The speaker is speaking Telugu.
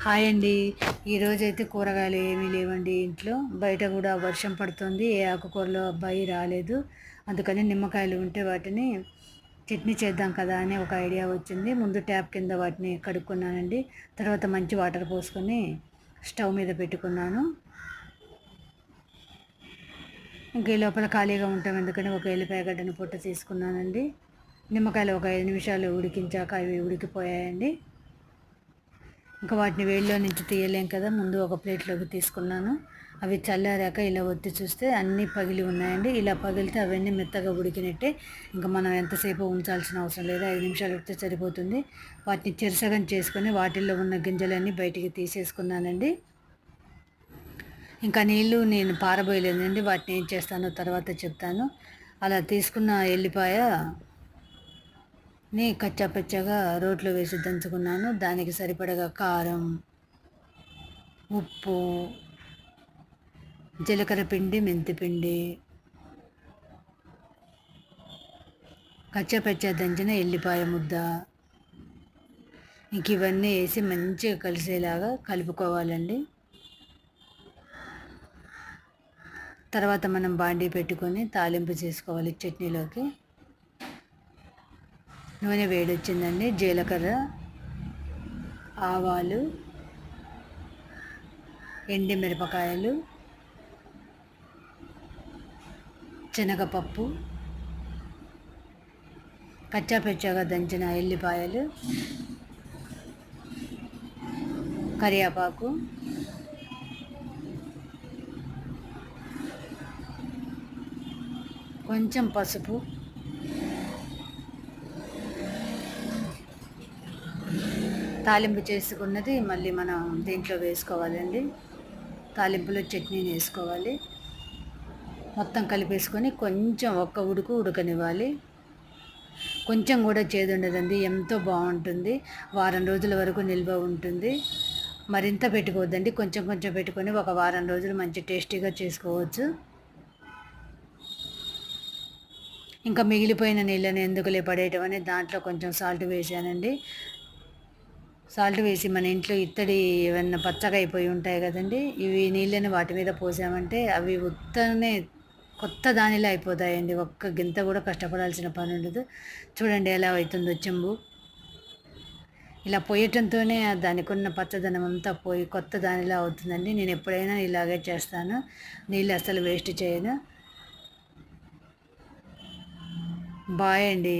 హాయ్ అండి. ఈరోజైతే కూరగాయలు ఏమీ లేవండి ఇంట్లో. బయట కూడా వర్షం పడుతుంది. ఏ ఆకుకూరలో అబ్బాయి రాలేదు. అందుకని నిమ్మకాయలు ఉంటే వాటిని చట్నీ చేద్దాం కదా అని ఒక ఐడియా వచ్చింది. ముందు ట్యాప్ కింద వాటిని కడుక్కున్నానండి. తర్వాత మంచి వాటర్ పోసుకొని స్టవ్ మీద పెట్టుకున్నాను. ఇంక ఈ లోపల ఖాళీగా ఉంటాం ఎందుకని ఒక ఎల్లిపాయ గడ్డను పొట్టు తీసుకున్నానండి. నిమ్మకాయలు ఒక 5 నిమిషాలు ఉడికించాక అవి ఉడికిపోయాయండి. ఇంకా వాటిని వేడిలో నుంచి తీయలేం కదా, ముందు ఒక ప్లేట్లోకి తీసుకున్నాను. అవి చల్లారాక ఇలా ఒత్తి చూస్తే అన్నీ పగిలి ఉన్నాయండి. ఇలా పగిలితే అవన్నీ మెత్తగా ఉడికినట్టే. ఇంకా మనం ఎంతసేపు ఉంచాల్సిన అవసరం లేదు, 5 నిమిషాలు ఉడితే సరిపోతుంది. వాటిని చెరసగం చేసుకొని వాటిల్లో ఉన్న గింజలన్నీ బయటికి తీసేసుకున్నానండి. ఇంకా నీళ్ళు నేను పారబోయలేదండి, వాటిని ఏం చేస్తానో తర్వాత చెప్తాను. అలా తీసుకున్న ఎల్లిపాయ కచ్చాపచ్చాగా రోట్లో వేసి దంచుకున్నాను. దానికి సరిపడగా కారం, ఉప్పు, జీలకర్ర పిండి, మెంతి పిండి, కచ్చాపచ్చా దంచిన ఎల్లిపాయ ముద్ద, ఇంక ఇవన్నీ వేసి మంచిగా కలిసేలాగా కలుపుకోవాలండి. తర్వాత మనం బాండీ పెట్టుకొని తాలింపు చేసుకోవాలి చట్నీలోకి. నూనె వేడొచ్చిందండి. జీలకర్ర, ఆవాలు, ఎండిమిరపకాయలు, శనగపప్పు, కచ్చాపచ్చాగా దంచిన ఎల్లిపాయలు, కరివేపాకు, కొంచెం పసుపు, తాలింపు చేసుకున్నది మళ్ళీ మనం దీంట్లో వేసుకోవాలండి. తాలింపులో చట్నీని వేసుకోవాలి. మొత్తం కలిపేసుకొని కొంచెం ఒక్క ఉడకనివ్వాలి. కొంచెం కూడా చేదు ఉండదండి, ఎంతో బాగుంటుంది. వారం రోజుల వరకు నిల్వ ఉంటుంది. మరింత పెట్టుకోవద్దండి, కొంచెం కొంచెం పెట్టుకొని ఒక వారం రోజులు మంచి టేస్టీగా చేసుకోవచ్చు. ఇంకా మిగిలిపోయిన నీళ్ళని ఎందుకులే పడేయటం అని దాంట్లో కొంచెం సాల్ట్ వేసానండి. సాల్ట్ వేసి మన ఇంట్లో ఇత్తడి ఏమన్నా పచ్చగా అయిపోయి ఉంటాయి కదండి, ఇవి నీళ్ళని వాటి మీద పోసామంటే అవి ఉత్తనే కొత్త దానిలా అయిపోతాయండి. ఒక్క గింత కూడా కష్టపడాల్సిన పని ఉండదు. చూడండి ఎలా అవుతుందో చెంబు. ఇలా పోయటంతోనే దానికి ఉన్న పచ్చదనం అంతా పోయి కొత్త దానిలా అవుతుందండి. నేను ఎప్పుడైనా ఇలాగే చేస్తాను, నీళ్ళు అసలు వేస్ట్ చేయను. బాయ్ అండి.